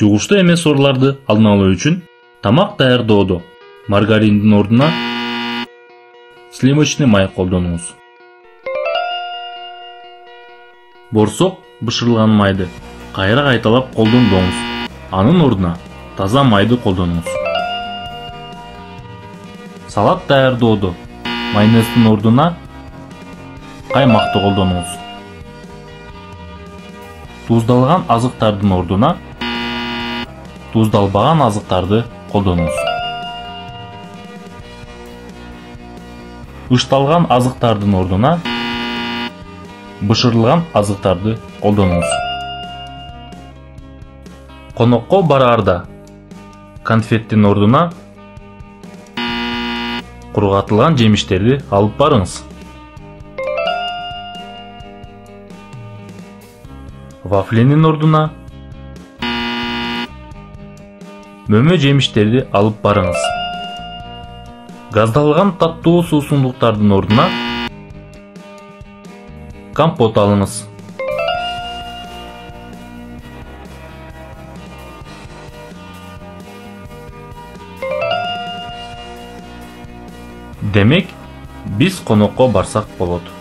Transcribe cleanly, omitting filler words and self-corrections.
Жугуштуу эмес ооруларды алдын алуу үчүн тамак даярдоодо маргариндин ордуна сливочный май колдонуңуз. Борсок бышырылган майды кайра кайталап колдонбоңуз. Анын ордуна таза майды колдонуңуз. Салат даярдоодо майонездин ордуна каймакты колдонуңуз. Туздалган азыктардын ордуна туздалбаган азыктарды колдонуңуз. Ычталган азыктардын ордуна бышырылган азыктарды колдонуңуз. Конокко бараарда конфеттин ордуна кургатылган жемиштерди алып барыңыз. Вафленин ордуна мөмө жемиштерди алып барыңыз. Газдалган таттуу суусундуктардын ордуна компот алыңыз. Демек, биз конокко барсак болот.